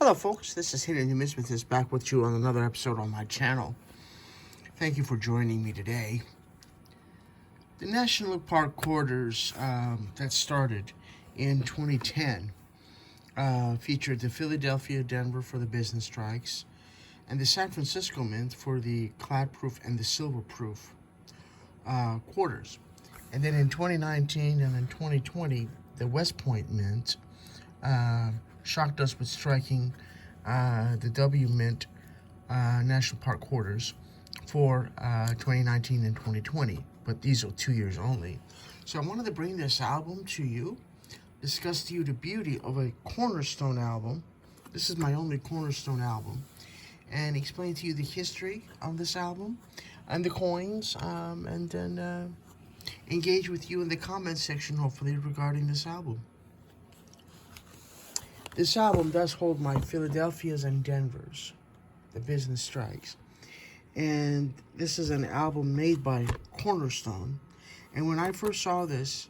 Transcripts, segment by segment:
Hello folks, this is Hidden Numismatist back with you on another episode on my channel. Thank you for joining me today. The National Park quarters that started in 2010 featured the Philadelphia, Denver for the business strikes, and the San Francisco Mint for the clad-proof and the silver-proof quarters. And then in 2019 and in 2020, the West Point Mint shocked us with striking the W Mint National Park quarters for 2019 and 2020, but these are 2 years only. So I wanted to bring this album to you, discuss to you the beauty of a Cornerstone album. This is my only Cornerstone album, and explain to you the history of this album and the coins, and then engage with you in the comment section, hopefully, regarding this album. This album does hold my Philadelphias and Denvers, the business strikes. And this is an album made by Cornerstone. And when I first saw this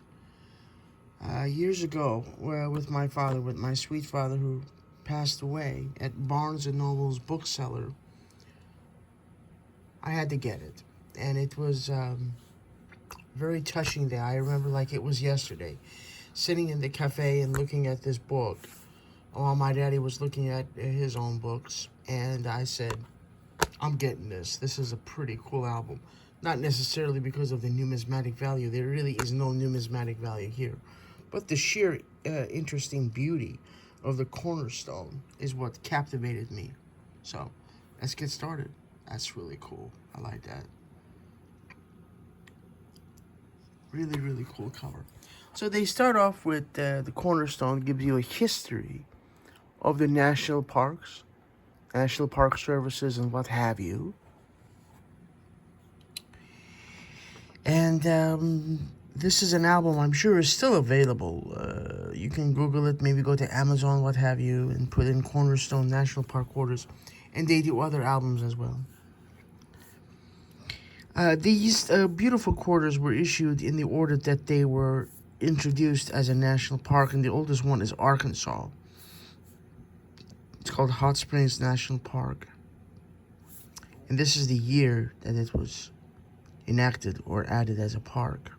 years ago with my father, with my sweet father who passed away at Barnes & Noble's bookseller, I had to get it. And it was very touching day. I remember like it was yesterday, sitting in the cafe and looking at this book while my daddy was looking at his own books, and I said, I'm getting this. This is a pretty cool album. Not necessarily because of the numismatic value. There really is no numismatic value here. But the sheer interesting beauty of the Cornerstone is what captivated me. So, let's get started. That's really cool. I like that. Really, really cool cover. So they start off with the Cornerstone gives you a history of the national parks, national park services, and what have you. And this is an album I'm sure is still available. You can Google it, maybe go to Amazon, what have you, and put in Cornerstone National Park quarters. And they do other albums as well. These beautiful quarters were issued in the order that they were introduced as a national park, and the oldest one is Arkansas. It's called Hot Springs National Park. And this is the year that it was enacted or added as a park.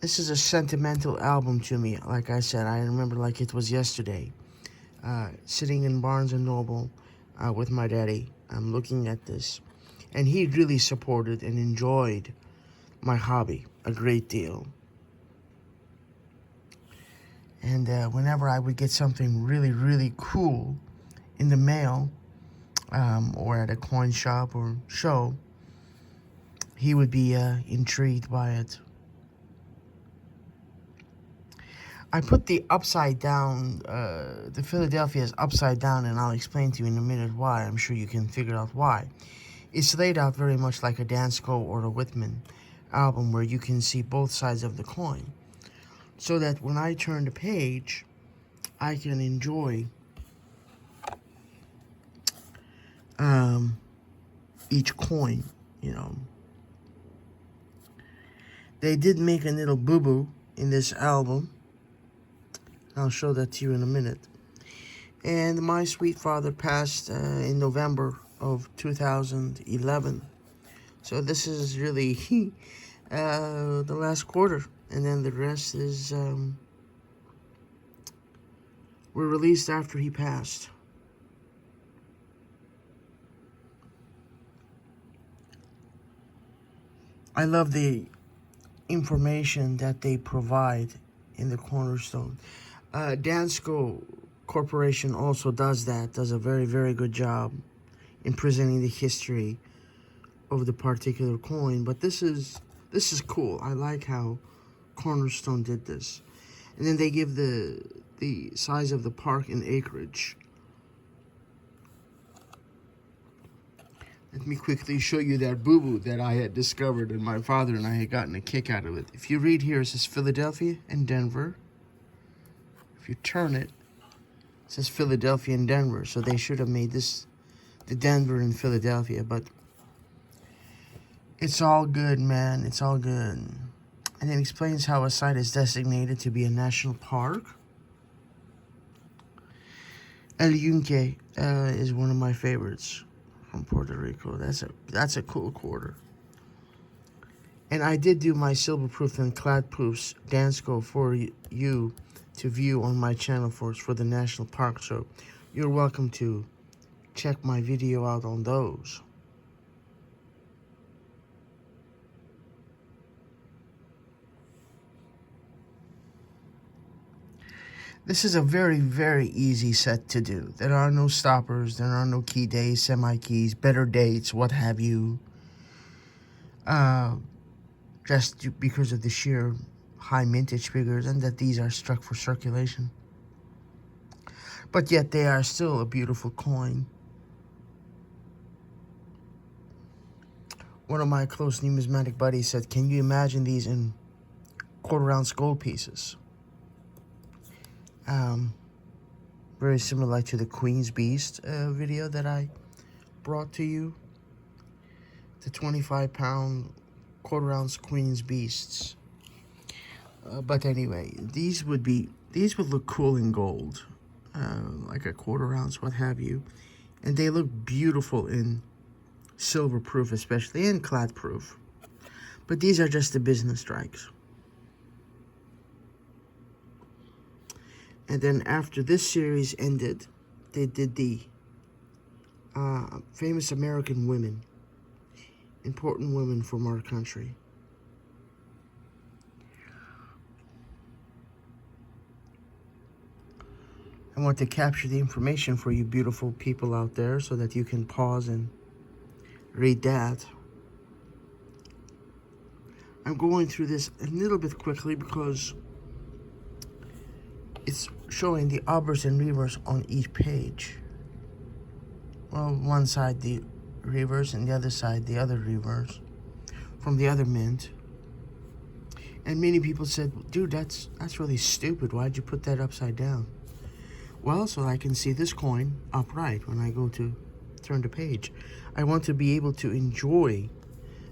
This is a sentimental album to me. Like I said, I remember like it was yesterday. Sitting in Barnes & Noble with my daddy. I'm looking at this. And he really supported and enjoyed my hobby a great deal. And whenever I would get something really, really cool in the mail, or at a coin shop or show, he would be intrigued by it. I put the upside down, the Philadelphia is upside down, and I'll explain to you in a minute why. I'm sure you can figure out why. It's laid out very much like a Dansko or a Whitman album, where you can see both sides of the coin, so that when I turn the page, I can enjoy each coin, you know. They did make a little boo-boo in this album. I'll show that to you in a minute. And my sweet father passed in November of 2011. So this is really the last quarter. And then the rest is were released after he passed. I love the information that they provide in the Cornerstone. Dansko Corporation also does a very, very good job in presenting the history of the particular coin. But this is cool. I like how Cornerstone did this. And then they give the size of the park in acreage. Let me quickly show you that boo-boo that I had discovered, and my father and I had gotten a kick out of it. If you read here, it says Philadelphia and Denver. If you turn it, it says Philadelphia and Denver. So they should have made this the Denver and Philadelphia, but it's all good, man. It's all good. And then explains how a site is designated to be a national park. El Yunque is one of my favorites from Puerto Rico. That's a cool quarter. And I did do my silver proof and clad proofs dance go for you to view on my channel for the national park. So you're welcome to check my video out on those. This is a very, very easy set to do. There are no stoppers, there are no key days, semi-keys, better dates, what have you. Just because of the sheer high mintage figures and that these are struck for circulation. But yet they are still a beautiful coin. One of my close numismatic buddies said, can you imagine these in quarter-ounce gold pieces? Very similar to the Queen's Beast video that I brought to you. The 25-pound quarter-ounce Queen's Beasts. But anyway, these would look cool in gold, like a quarter-ounce, what have you. And they look beautiful in silver proof, especially, and clad proof. But these are just the business strikes. And then after this series ended, they did the famous American women, important women from our country. I want to capture the information for you beautiful people out there so that you can pause and read that. I'm going through this a little bit quickly because it's showing the obverse and reverse on each page. Well, one side the reverse and the other side the other reverse from the other mint. And many people said, dude, that's really stupid. Why'd you put that upside down? Well, so I can see this coin upright when I go to turn the page. I want to be able to enjoy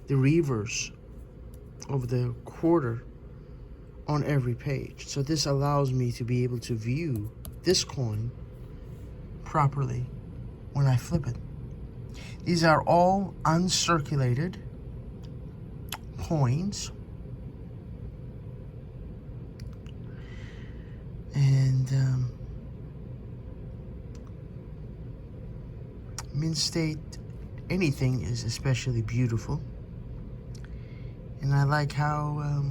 the reverse of the quarter on every page. So this allows me to be able to view this coin properly when I flip it. These are all uncirculated coins. And mint state, anything is especially beautiful. And I like how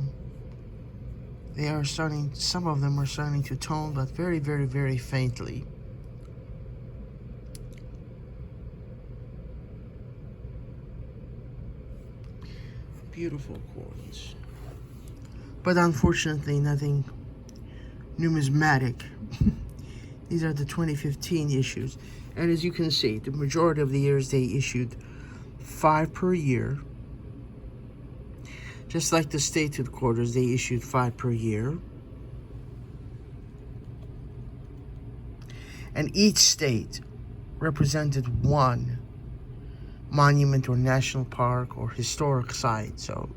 they are starting, some of them are starting to tone, but very, very, very faintly. Beautiful coins. But unfortunately, nothing numismatic. These are the 2015 issues. And as you can see, the majority of the years they issued 5 per year. Just like the statehood quarters, they issued 5 per year. And each state represented one monument or national park or historic site. So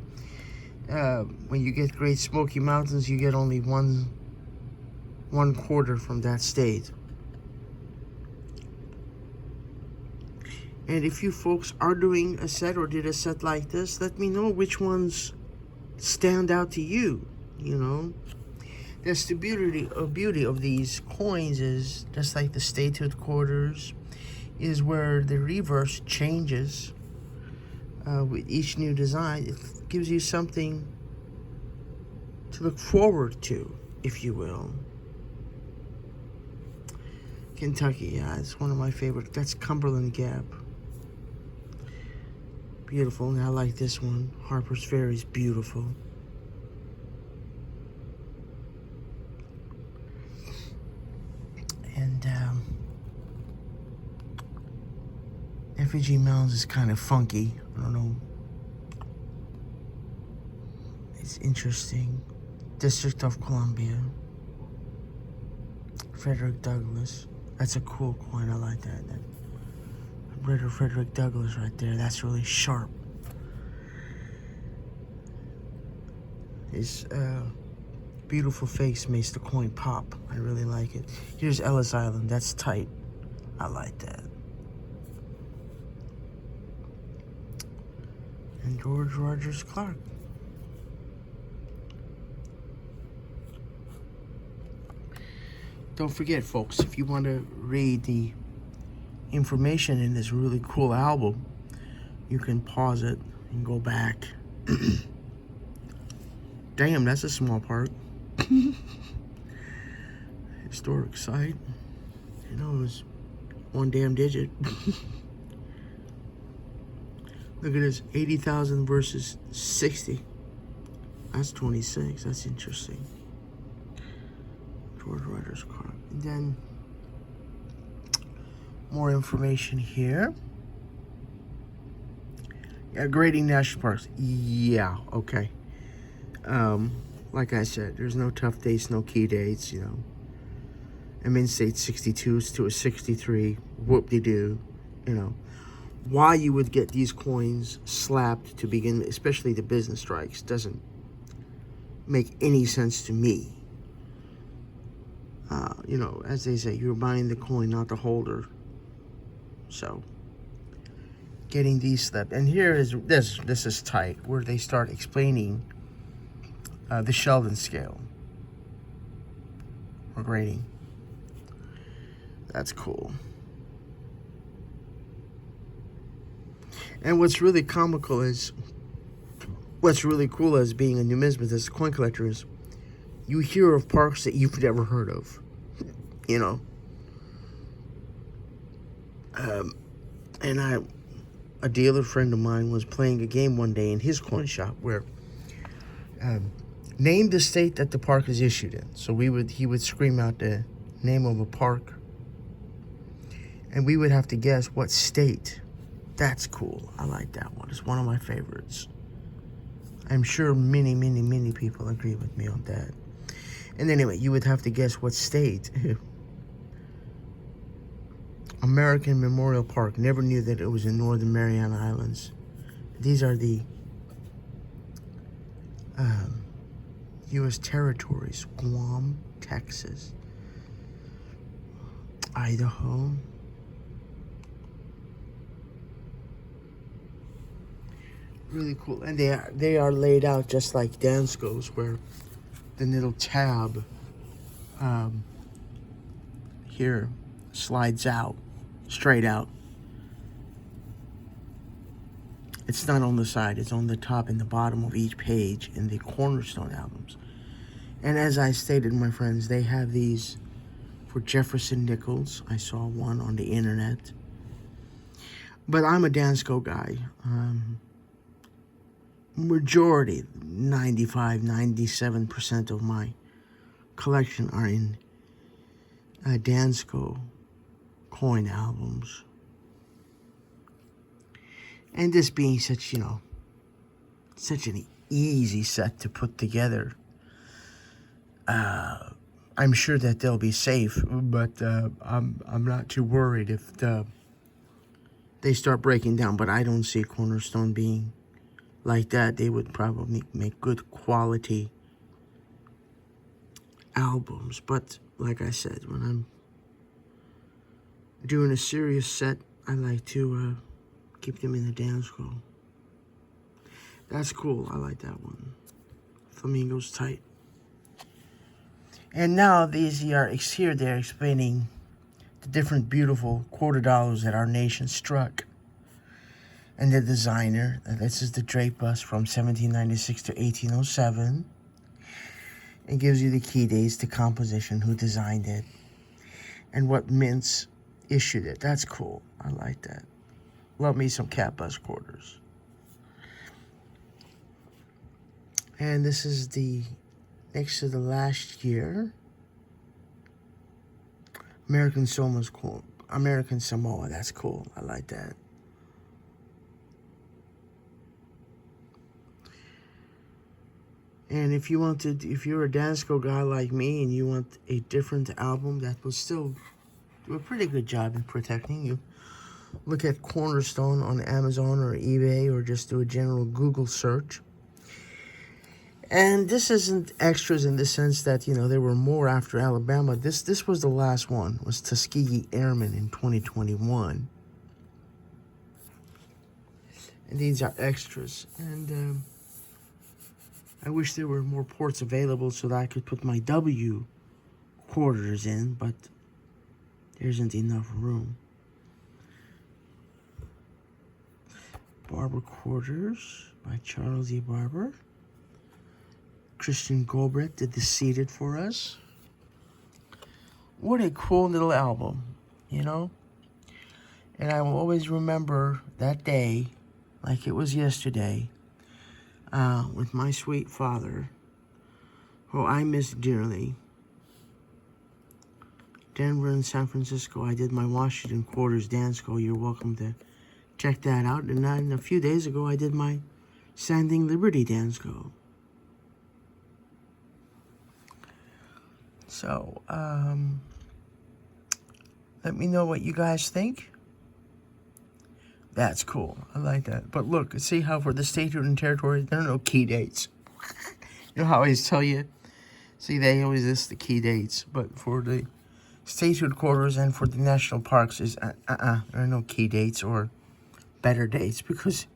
when you get Great Smoky Mountains, you get only one quarter from that state. And if you folks are doing a set or did a set like this, let me know which ones stand out to you. You know, that's the beauty of these coins, is just like the statehood quarters, is where the reverse changes with each new design. It gives you something to look forward to, if you will. Kentucky, yeah, it's one of my favorite. That's Cumberland Gap. Beautiful. And I like this one. Harper's Ferry's beautiful. And Effigy Mounds is kind of funky. I don't know. It's interesting. District of Columbia. Frederick Douglass. That's a cool coin. I like that. Brother Frederick Douglass right there. That's really sharp. His beautiful face makes the coin pop. I really like it. Here's Ellis Island. That's tight. I like that. And George Rogers Clark. Don't forget, folks, if you want to read the information in this really cool album, you can pause it and go back. Damn, that's a small part. Historic site. You know, it was one damn digit. Look at this, 80,000 versus 60. That's 26. That's interesting. George Rogers Clark. And then more information here. Yeah, grading national parks. Yeah, okay. Like I said, there's no tough dates, no key dates, you know. I'm in state 62 to a 63. Whoop-de-doo, you know. Why you would get these coins slapped to begin, especially the business strikes, doesn't make any sense to me. You know, as they say, you're buying the coin, not the holder. So, getting these slapped. And here is, this is tight, where they start explaining the Sheldon scale or grading. That's cool. And what's really comical is, what's really cool as being a numismatist, coin collector, is you hear of parks that you've never heard of, you know. And a dealer friend of mine was playing a game one day in his coin shop where name the state that the park is issued in. So he would scream out the name of a park, and we would have to guess what state. That's cool. I like that one. It's one of my favorites. I'm sure many, many, many people agree with me on that. And anyway, you would have to guess what state. American Memorial Park. Never knew that it was in Northern Mariana Islands. These are the U.S. territories. Guam, Texas, Idaho, really cool. And they are laid out just like Dansko's, where the little tab here slides out, straight out. It's not on the side, it's on the top and the bottom of each page in the Cornerstone albums. And as I stated, my friends, they have these for Jefferson Nichols. I saw one on the internet. But I'm a Dansko guy. Majority, 95, 97% of my collection are in Dansko coin albums. And this being such, you know, such an easy set to put together, I'm sure that they'll be safe, but I'm not too worried if they start breaking down. But I don't see Cornerstone being like that. They would probably make good quality albums. But like I said, when I'm doing a serious set, I like to keep them in the Dansko. That's cool. I like that one. Flamingo's tight. And now these are here. They're explaining the different beautiful $quarter that our nation struck. And the designer, this is the Drake bust from 1796 to 1807. It gives you the key dates, the composition, who designed it, and what mints issued it. That's cool. I like that. Love me some cat bust quarters. And this is the next to the last year. American Samoa's cool. American Samoa, that's cool. I like that. And if you want to, if you're a Dansko guy like me and you want a different album that will still do a pretty good job in protecting you, look at Cornerstone on Amazon or eBay, or just do a general Google search. And this isn't extras in the sense that, you know, there were more after Alabama. This was the last one, was Tuskegee Airmen in 2021. And these are extras. And I wish there were more ports available so that I could put my W quarters in, but there isn't enough room. Barber Quarters by Charles E. Barber. Christian Golbrecht did the seated for us. What a cool little album, you know? And I will always remember that day like it was yesterday with my sweet father, who I miss dearly. Denver and San Francisco, I did my Washington Quarters dance go. You're welcome to check that out. And then a few days ago, I did my Standing Liberty dance go. So, let me know what you guys think. That's cool. I like that. But look, see how for the statehood and territory, there are no key dates. You know how I always tell you? See, they always list the key dates. But for the statehood quarters and for the national parks, is there are no key dates or better dates because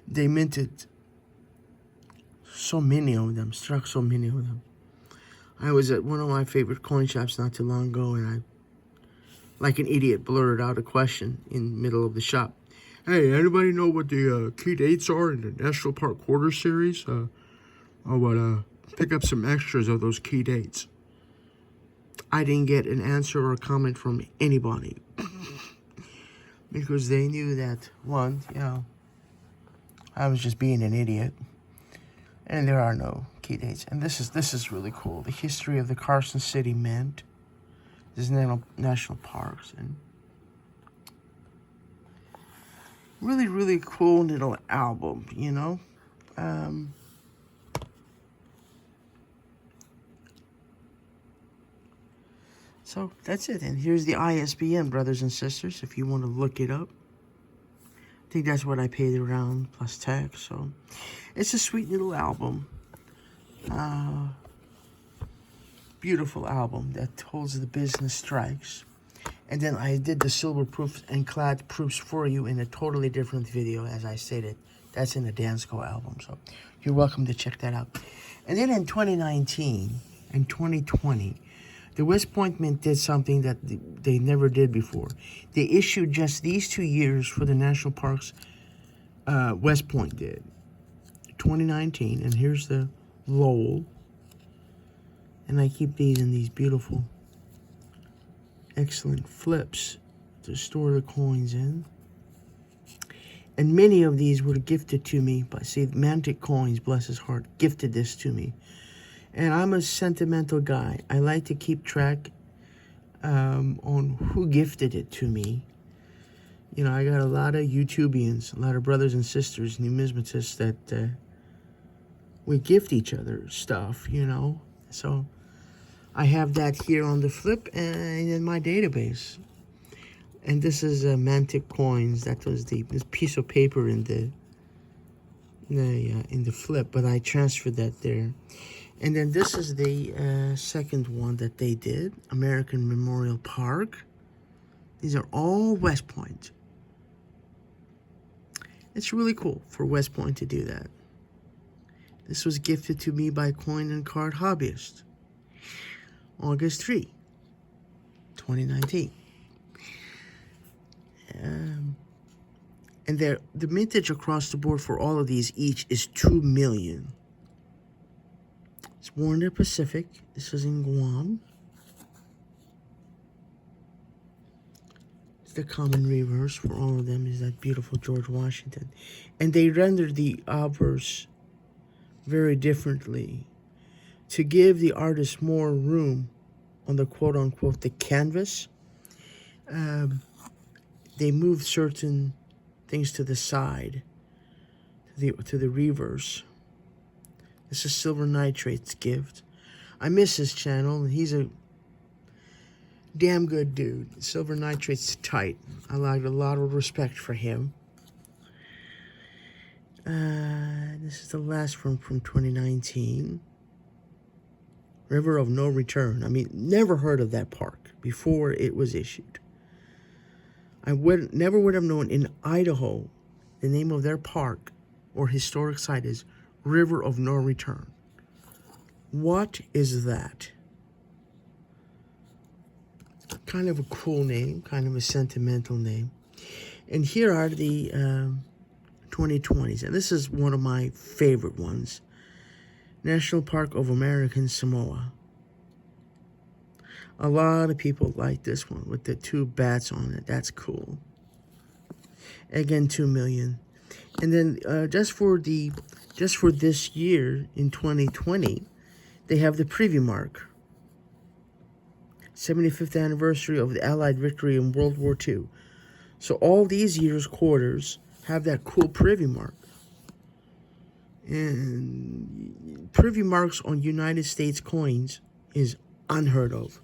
they minted so many of them, struck so many of them. I was at one of my favorite coin shops not too long ago, and I, like an idiot, blurted out a question in the middle of the shop. Hey, anybody know what the key dates are in the National Park Quarter Series? I would pick up some extras of those key dates. I didn't get an answer or a comment from anybody. Because they knew that, one, you know, I was just being an idiot. And there are no key dates. And this is really cool. The history of the Carson City Mint. This is national parks. And really, really cool little album, you know. So that's it. And here's the ISBN, brothers and sisters, if you want to look it up. I think that's what I paid around plus tax. So it's a sweet little album. Beautiful album that holds the business strikes. And then I did the silver proofs and clad proofs for you in a totally different video, as I stated. That's in the Dansko album, so you're welcome to check that out. And then in 2019 and 2020, the West Point Mint did something that they never did before. They issued just these 2 years for the national parks. West Point did 2019, and here's the roll. And I keep these in these beautiful, excellent flips to store the coins in. And many of these were gifted to me by, see, Mantic Coins, bless his heart, gifted this to me. And I'm a sentimental guy. I like to keep track on who gifted it to me. You know, I got a lot of YouTubians, a lot of brothers and sisters, numismatists that we gift each other stuff, you know. So I have that here on the flip and in my database. And this is Mantic Coins. That was this piece of paper in the flip, but I transferred that there. And then this is the second one that they did, American Memorial Park. These are all West Point. It's really cool for West Point to do that. This was gifted to me by Coin and Card Hobbyist, August 3, 2019. And the mintage across the board for all of these each is 2 million. It's War in the Pacific. This is in Guam. It's the common reverse for all of them is that beautiful George Washington. And they rendered the obverse very differently to give the artist more room on the quote-unquote the canvas. They moved certain things to the side, to the reverse. This is Silver Nitrate's gift. I miss his channel. He's a damn good dude. Silver Nitrate's tight. I like a lot of respect for him. This is the last one from 2019. River of No Return. I mean, never heard of that park before it was issued. I never would have known in Idaho the name of their park or historic site is River of No Return. What is that? Kind of a cool name, kind of a sentimental name. And here are the 2020s. And this is one of my favorite ones. National Park of American Samoa. A lot of people like this one with the 2 bats on it. That's cool. Again, 2 million. And then just for this year in 2020, they have the preview mark. 75th anniversary of the Allied victory in World War II. So all these years' quarters have that cool preview mark. And preview marks on United States coins is unheard of.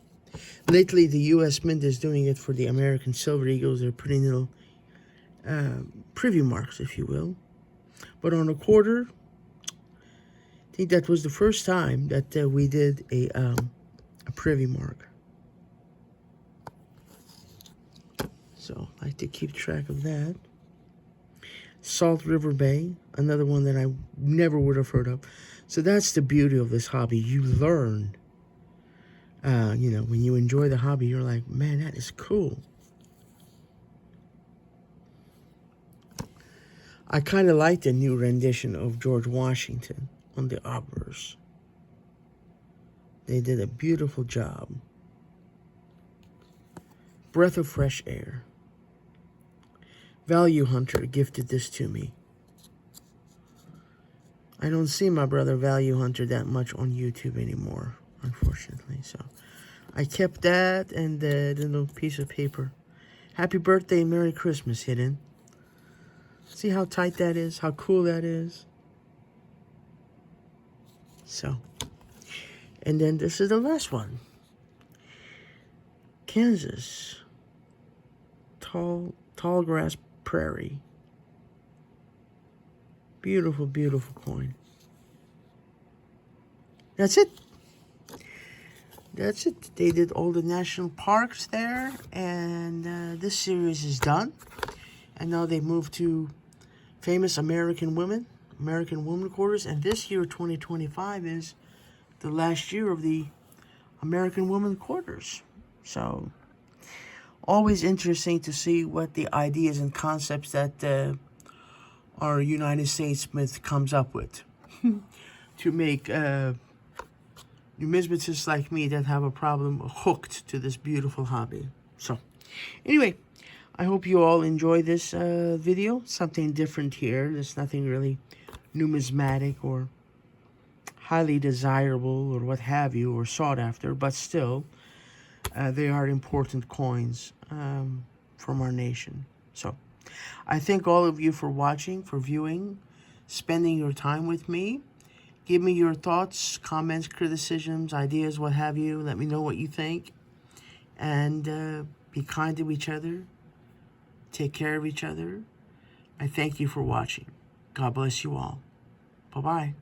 Lately, the U.S. Mint is doing it for the American Silver Eagles. They're putting little preview marks, if you will. But on a quarter, I think that was the first time that we did a preview mark. So I like to keep track of that. Salt River Bay, another one that I never would have heard of. So that's the beauty of this hobby. You learn. You know, when you enjoy the hobby, you're like, man, that is cool. I kind of like the new rendition of George Washington on the obverse. They did a beautiful job. Breath of fresh air. Value Hunter gifted this to me. I don't see my brother Value Hunter that much on YouTube anymore, unfortunately. So I kept that and the little piece of paper. Happy birthday, Merry Christmas hidden. See how tight that is? How cool that is? So, and then this is the last one. Kansas. Tall grass prairie. Beautiful, beautiful coin. That's it. That's it. They did all the national parks there, and this series is done. And now they moved to famous American women quarters. And this year, 2025, is the last year of the American women quarters. So, always interesting to see what the ideas and concepts that our United States Mint comes up with to make numismatists like me that have a problem hooked to this beautiful hobby. So, anyway, I hope you all enjoy this video. Something different here. There's nothing really numismatic or highly desirable or what have you or sought after, but still, they are important coins from our nation. So, I thank all of you for watching, for viewing, spending your time with me. Give me your thoughts, comments, criticisms, ideas, what have you. Let me know what you think. And be kind to each other. Take care of each other. I thank you for watching. God bless you all. Bye-bye.